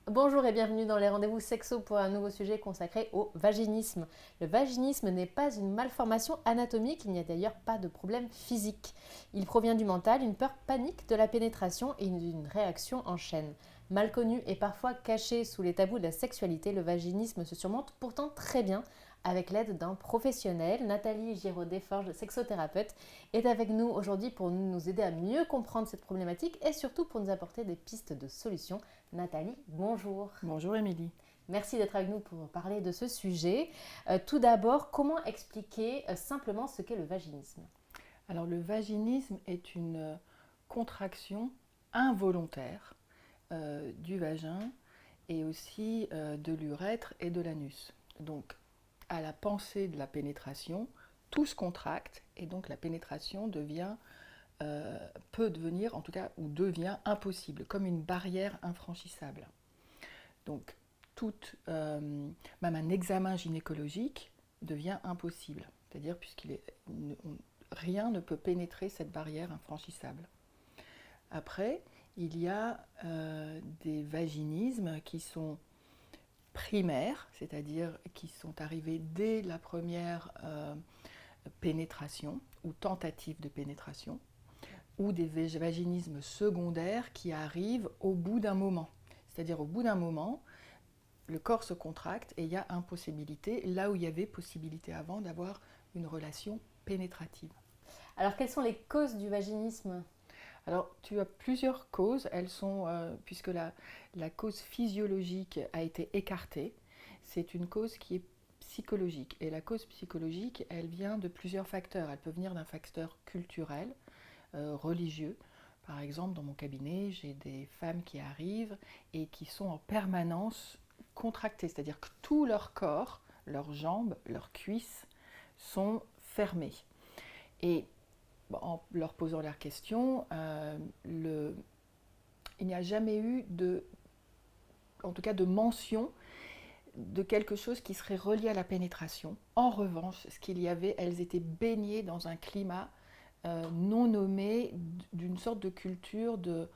Bonjour et bienvenue dans les rendez-vous sexo pour un nouveau sujet consacré au vaginisme. Le vaginisme n'est pas une malformation anatomique, il n'y a d'ailleurs pas de problème physique. Il provient du mental, une peur panique de la pénétration et d'une réaction en chaîne. Mal connu et parfois caché sous les tabous de la sexualité, le vaginisme se surmonte pourtant très bien avec l'aide d'un professionnel. Nathalie Giraud-Desforges, sexothérapeute, est avec nous aujourd'hui pour nous aider à mieux comprendre cette problématique et surtout pour nous apporter des pistes de solutions. Nathalie, bonjour. Bonjour Émilie. Merci d'être avec nous pour parler de ce sujet. Tout d'abord, comment expliquer simplement ce qu'est le vaginisme? Alors le vaginisme est une contraction involontaire du vagin et aussi de l'urètre et de l'anus. Donc à la pensée de la pénétration, tout se contracte et donc la pénétration peut devenir, en tout cas, ou devient impossible, comme une barrière infranchissable. Donc même un examen gynécologique devient impossible, c'est-à-dire rien ne peut pénétrer cette barrière infranchissable. Après, il y a des vaginismes qui sont primaires, c'est-à-dire qui sont arrivés dès la première pénétration ou tentative de pénétration, ou des vaginismes secondaires qui arrivent au bout d'un moment. C'est-à-dire au bout d'un moment, le corps se contracte et il y a impossibilité, là où il y avait possibilité avant d'avoir une relation pénétrative. Alors, quelles sont les causes du vaginisme? Alors, tu as plusieurs causes, puisque la cause physiologique a été écartée, c'est une cause qui est psychologique. Et la cause psychologique, elle vient de plusieurs facteurs. Elle peut venir d'un facteur culturel, religieux. Par exemple, dans mon cabinet, j'ai des femmes qui arrivent et qui sont en permanence contractées, c'est-à-dire que tout leur corps, leurs jambes, leurs cuisses sont fermées. Et en leur posant leurs questions, il n'y a jamais eu en tout cas de mention de quelque chose qui serait relié à la pénétration. En revanche, ce qu'il y avait, elles étaient baignées dans un climat non nommé, d'une sorte de culture de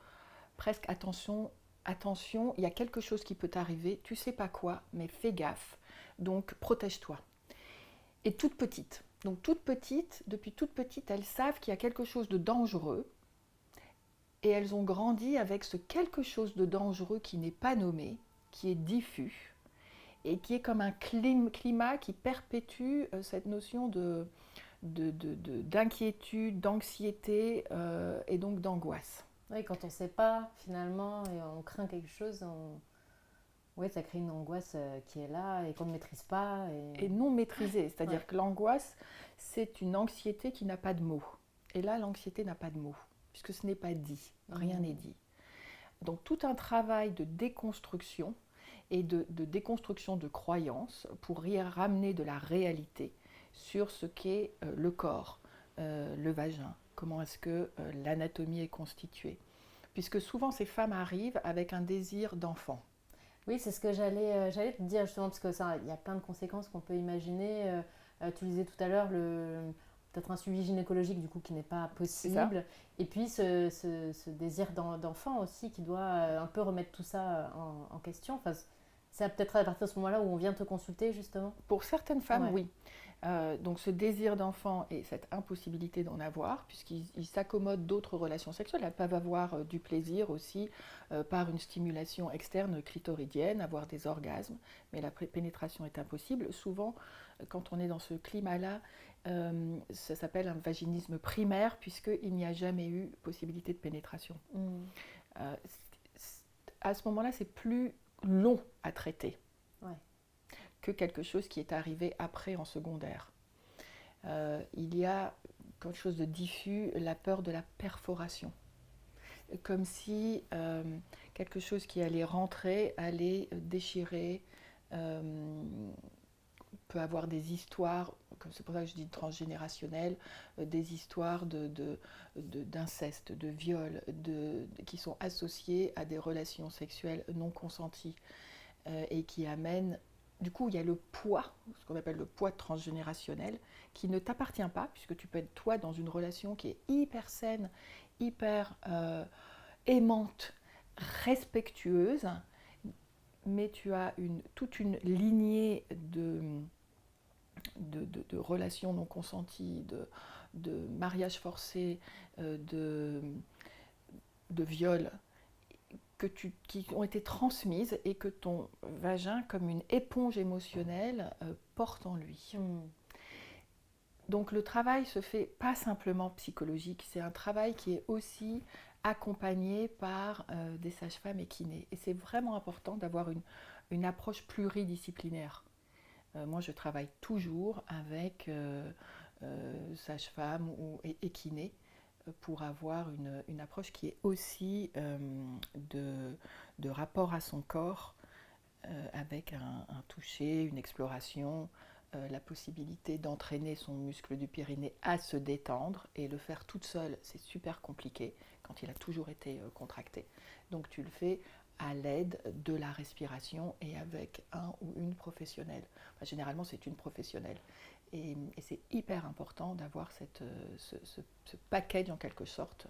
presque attention, attention, il y a quelque chose qui peut t'arriver, tu sais pas quoi, mais fais gaffe, donc protège-toi. Et toute petite, donc depuis toute petite, elles savent qu'il y a quelque chose de dangereux et elles ont grandi avec ce quelque chose de dangereux qui n'est pas nommé, qui est diffus et qui est comme un climat qui perpétue cette notion d'inquiétude, d'anxiété et donc d'angoisse. Oui, quand on ne sait pas finalement et on craint quelque chose, oui, ça crée une angoisse qui est là et qu'on ne maîtrise pas. Et non maîtrisée, c'est-à-dire Ouais. que l'angoisse, c'est une anxiété qui n'a pas de mots. Et là, l'anxiété n'a pas de mots, puisque ce n'est pas dit, rien n'est dit. Donc tout un travail de déconstruction et de déconstruction de croyances pour y ramener de la réalité sur ce qu'est le corps, le vagin, comment est-ce que l'anatomie est constituée. Puisque souvent ces femmes arrivent avec un désir d'enfant. Oui, c'est ce que j'allais te dire justement, parce que ça, il y a plein de conséquences qu'on peut imaginer. Tu disais tout à l'heure, peut-être un suivi gynécologique du coup qui n'est pas C'est ça. possible. Et puis ce désir d'enfant aussi qui doit un peu remettre tout ça en question. Enfin, c'est peut-être à partir de ce moment-là où on vient te consulter justement. Pour certaines femmes, Ouais. oui. Donc ce désir d'enfant et cette impossibilité d'en avoir, puisqu'ils s'accommodent d'autres relations sexuelles, elles peuvent avoir du plaisir aussi par une stimulation externe clitoridienne, avoir des orgasmes, mais la pénétration est impossible. Souvent, quand on est dans ce climat-là, ça s'appelle un vaginisme primaire, puisqu'il n'y a jamais eu possibilité de pénétration. Mm. Euh, à ce moment-là, c'est plus long à traiter Ouais. que quelque chose qui est arrivé après en secondaire. Il y a quelque chose de diffus, la peur de la perforation. Comme si quelque chose qui allait rentrer allait déchirer, euh, peut avoir des histoires, c'est pour ça que je dis transgénérationnelles, des histoires d'inceste, de viol, qui sont associées à des relations sexuelles non consenties et qui amènent. Du coup, il y a le poids, ce qu'on appelle le poids transgénérationnel, qui ne t'appartient pas, puisque tu peux être toi dans une relation qui est hyper saine, hyper aimante, respectueuse, mais tu as toute une lignée de relations non consenties, de mariages forcés, de viols qui ont été transmises et que ton vagin, comme une éponge émotionnelle, porte en lui. Donc le travail se fait pas simplement psychologique, c'est un travail qui est aussi accompagné par des sages-femmes et kinés. Et c'est vraiment important d'avoir une approche pluridisciplinaire. Moi, je travaille toujours avec sage-femme et kiné pour avoir une approche qui est aussi de rapport à son corps avec un toucher, une exploration, la possibilité d'entraîner son muscle du périnée à se détendre et le faire toute seule, c'est super compliqué quand il a toujours été contracté. Donc tu le fais à l'aide de la respiration et avec un ou une professionnelle. Enfin, généralement, c'est une professionnelle. Et c'est hyper important d'avoir ce package en quelque sorte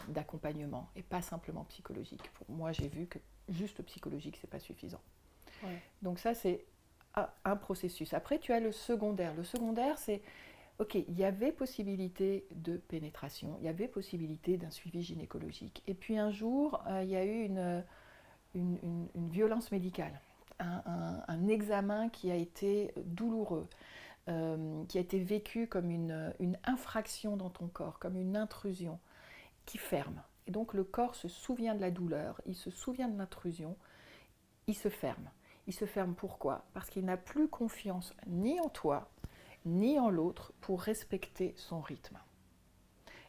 d'accompagnement et pas simplement psychologique. Pour moi, j'ai vu que juste psychologique, c'est pas suffisant. Ouais. Donc ça, c'est un processus. Après, tu as le secondaire. Le secondaire, c'est, ok, il y avait possibilité de pénétration, il y avait possibilité d'un suivi gynécologique. Et puis un jour, il y a eu une violence médicale, un examen qui a été douloureux, qui a été vécu comme une infraction dans ton corps, comme une intrusion qui ferme. Et donc le corps se souvient de la douleur, il se souvient de l'intrusion, il se ferme. Il se ferme pourquoi ? Parce qu'il n'a plus confiance ni en toi, ni en l'autre pour respecter son rythme.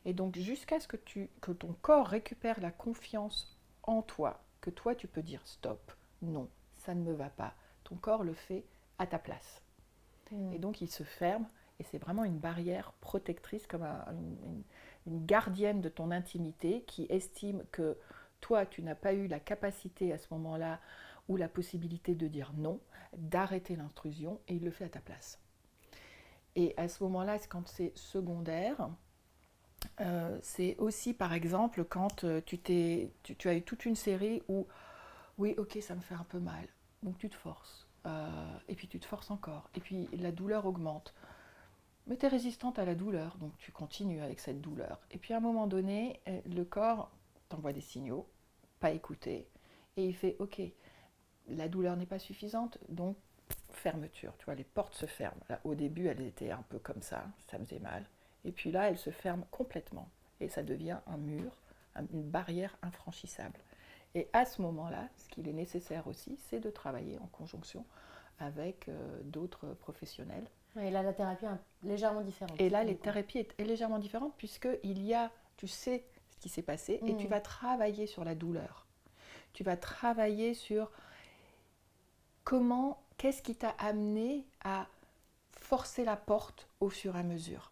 Et donc jusqu'à ce que ton corps récupère la confiance en toi, que toi tu peux dire stop, non, ça ne me va pas. Ton corps le fait à ta place. Et donc il se ferme et c'est vraiment une barrière protectrice, comme une gardienne de ton intimité qui estime que toi tu n'as pas eu la capacité à ce moment-là ou la possibilité de dire non, d'arrêter l'intrusion, et il le fait à ta place. Et à ce moment-là, quand c'est secondaire, c'est aussi par exemple quand tu as eu toute une série où, oui, ok, ça me fait un peu mal, donc tu te forces, et puis tu te forces encore, et puis la douleur augmente. Mais tu es résistante à la douleur, donc tu continues avec cette douleur. Et puis à un moment donné, le corps t'envoie des signaux, pas écoutés, et il fait ok, la douleur n'est pas suffisante, donc fermeture. Tu vois, les portes se ferment. Là, au début, elles étaient un peu comme ça faisait mal. Et puis là, elles se ferment complètement. Et ça devient un mur, une barrière infranchissable. Et à ce moment-là, ce qu'il est nécessaire aussi, c'est de travailler en conjonction avec d'autres professionnels. Et là, la thérapie est légèrement différente. Et là, la thérapie est légèrement différente puisqu'il y a, tu sais ce qui s'est passé et tu vas travailler sur la douleur. Tu vas travailler sur qu'est-ce qui t'a amené à forcer la porte au fur et à mesure?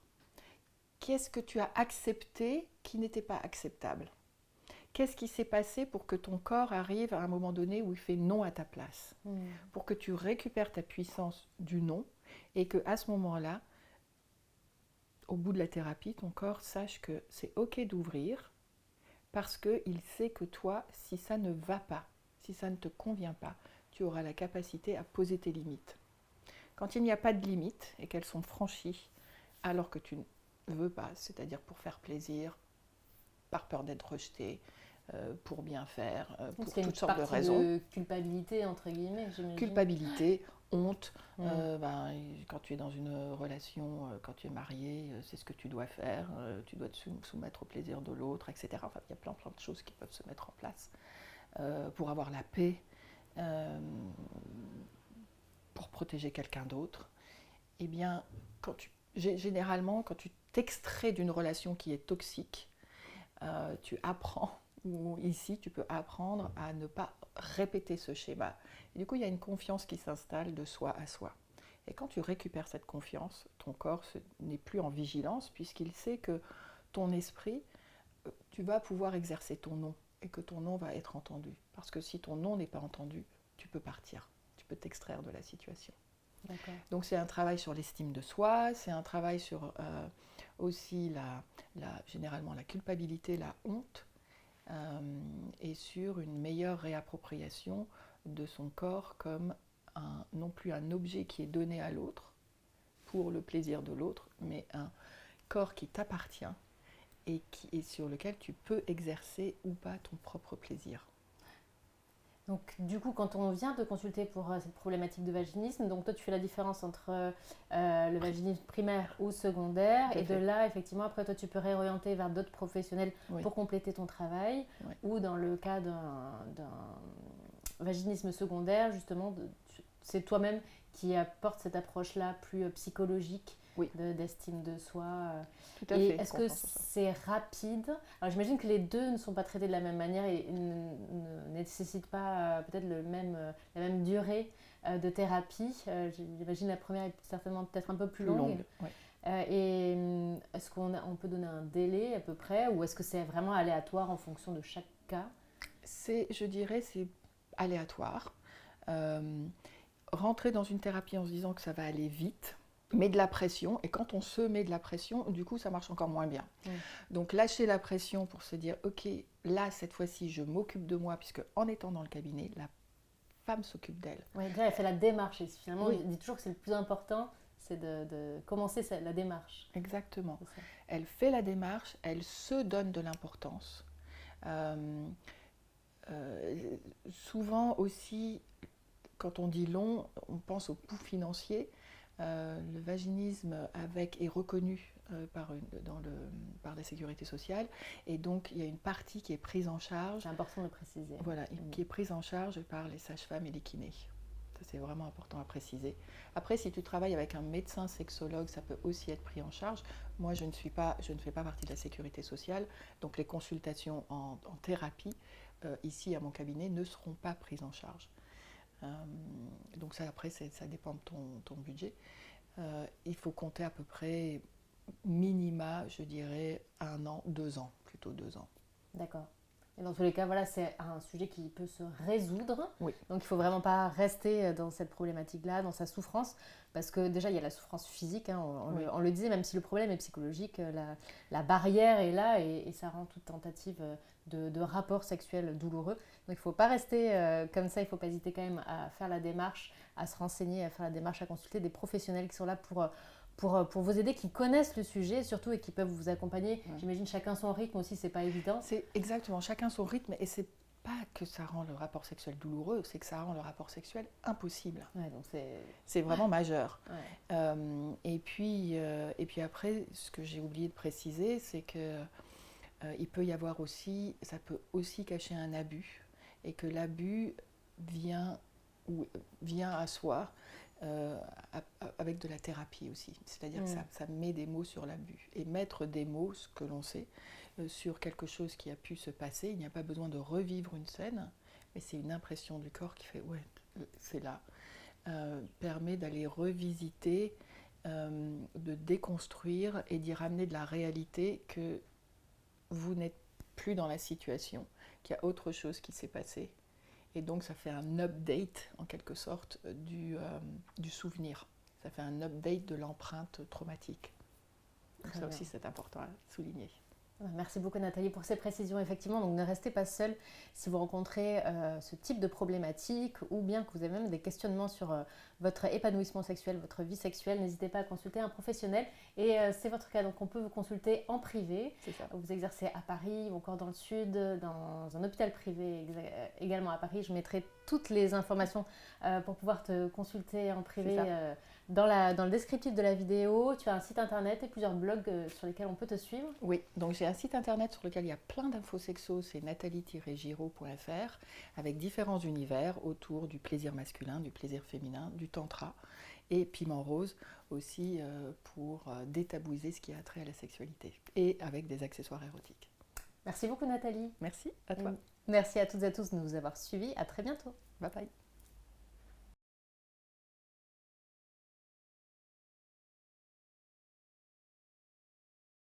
Qu'est-ce que tu as accepté qui n'était pas acceptable? Qu'est-ce qui s'est passé pour que ton corps arrive à un moment donné où il fait non à ta place? Pour que tu récupères ta puissance du non et qu'à ce moment-là, au bout de la thérapie, ton corps sache que c'est ok d'ouvrir parce qu'il sait que toi, si ça ne va pas, si ça ne te convient pas, tu auras la capacité à poser tes limites. Quand il n'y a pas de limites et qu'elles sont franchies alors que tu ne veux pas, c'est-à-dire pour faire plaisir, par peur d'être rejeté, pour bien faire, pour toutes sortes de raisons. De culpabilité, entre guillemets, j'imagine. Culpabilité, honte. Quand tu es dans une relation, quand tu es marié, c'est ce que tu dois faire. Tu dois te soumettre au plaisir de l'autre, etc. Enfin, il y a plein de choses qui peuvent se mettre en place pour avoir la paix, pour protéger quelqu'un d'autre. Eh bien, généralement, quand tu t'extrais d'une relation qui est toxique, tu apprends, ou ici tu peux apprendre à ne pas répéter ce schéma. Et du coup, il y a une confiance qui s'installe de soi à soi. Et quand tu récupères cette confiance, ton corps n'est plus en vigilance puisqu'il sait que ton esprit, tu vas pouvoir exercer ton non et que ton non va être entendu. Parce que si ton non n'est pas entendu, tu peux partir, tu peux t'extraire de la situation. D'accord. Donc c'est un travail sur l'estime de soi, c'est un travail sur aussi généralement la culpabilité, la honte, et sur une meilleure réappropriation de son corps comme non plus un objet qui est donné à l'autre pour le plaisir de l'autre, mais un corps qui t'appartient et sur lequel tu peux exercer ou pas ton propre plaisir. Donc, du coup, quand on vient te consulter pour cette problématique de vaginisme, donc toi, tu fais la différence entre le vaginisme primaire ou secondaire. Et de là, effectivement, après, toi, tu peux réorienter vers d'autres professionnels pour compléter ton travail. Ou dans le cas d'un vaginisme secondaire, justement, c'est toi-même qui apporte cette approche-là plus psychologique d'estime de soi. Tout à fait. Est-ce que c'est rapide? Alors j'imagine que les deux ne sont pas traités de la même manière et ne nécessitent pas peut-être la même durée de thérapie. J'imagine la première est certainement peut-être un peu plus longue. Et est-ce qu'on peut donner un délai à peu près, ou est-ce que c'est vraiment aléatoire en fonction de chaque cas? Je dirais c'est aléatoire. Rentrer dans une thérapie en se disant que ça va aller vite, met de la pression, et quand on se met de la pression, du coup ça marche encore moins bien. Donc lâcher la pression pour se dire ok, là cette fois-ci je m'occupe de moi, puisque en étant dans le cabinet, la femme s'occupe d'elle. Oui, déjà elle fait la démarche, et finalement on dit toujours que c'est le plus important, c'est de commencer la démarche. Exactement. Elle fait la démarche, elle se donne de l'importance. Souvent aussi, quand on dit long, on pense au coût financier. Le vaginisme est reconnu par la sécurité sociale, et donc il y a une partie qui est prise en charge. C'est important de préciser. Voilà, qui est prise en charge par les sages-femmes et les kinés. Ça, c'est vraiment important à préciser. Après, si tu travailles avec un médecin sexologue, ça peut aussi être pris en charge. Moi, je ne fais pas partie de la sécurité sociale, donc les consultations en thérapie ici à mon cabinet ne seront pas prises en charge. Donc ça, après, ça dépend de ton budget. Il faut compter à peu près minima, je dirais, 1 an, 2 ans, plutôt 2 ans. D'accord. Et dans tous les cas, voilà, c'est un sujet qui peut se résoudre. Oui. Donc il ne faut vraiment pas rester dans cette problématique-là, dans sa souffrance, parce que déjà, il y a la souffrance physique, hein, on le disait, même si le problème est psychologique, la barrière est là, et ça rend toute tentative de rapport sexuel douloureux. Donc il ne faut pas rester comme ça, il ne faut pas hésiter quand même à faire la démarche, à se renseigner, à faire la démarche, à consulter des professionnels qui sont là pour vous aider, qui connaissent le sujet surtout et qui peuvent vous accompagner. J'imagine chacun son rythme aussi, c'est pas évident. C'est exactement, chacun son rythme, et c'est pas que ça rend le rapport sexuel douloureux, c'est que ça rend le rapport sexuel impossible. Donc c'est vraiment majeur. Et puis après, ce que j'ai oublié de préciser, c'est que il peut y avoir aussi, ça peut aussi cacher un abus, et que l'abus vient à soi avec de la thérapie aussi. C'est-à-dire que ça met des mots sur l'abus. Et mettre des mots, ce que l'on sait, sur quelque chose qui a pu se passer, il n'y a pas besoin de revivre une scène, mais c'est une impression du corps qui fait « ouais, c'est là ». Permet d'aller revisiter, de déconstruire et d'y ramener de la réalité, que vous n'êtes plus dans la situation, qu'il y a autre chose qui s'est passé. Et donc ça fait un update en quelque sorte du souvenir. Ça fait un update de l'empreinte traumatique. Donc ça aussi c'est important à souligner. Merci beaucoup Nathalie pour ces précisions. Effectivement, donc ne restez pas seul si vous rencontrez ce type de problématique, ou bien que vous avez même des questionnements sur votre épanouissement sexuel, votre vie sexuelle. N'hésitez pas à consulter un professionnel, et c'est votre cas. Donc on peut vous consulter en privé. C'est ça. Vous exercez à Paris ou encore dans le sud, dans un hôpital privé également à Paris. Je mettrai toutes les informations pour pouvoir te consulter en privé dans le descriptif de la vidéo. Tu as un site internet et plusieurs blogs sur lesquels on peut te suivre. Oui, donc j'ai un site internet sur lequel il y a plein d'infos sexo, c'est nathalie-giraud.fr, avec différents univers autour du plaisir masculin, du plaisir féminin, du tantra, et Piment Rose aussi pour détabouiser ce qui a trait à la sexualité, et avec des accessoires érotiques. Merci beaucoup Nathalie. Merci à toi. Merci à toutes et à tous de nous avoir suivis. À très bientôt. Bye bye.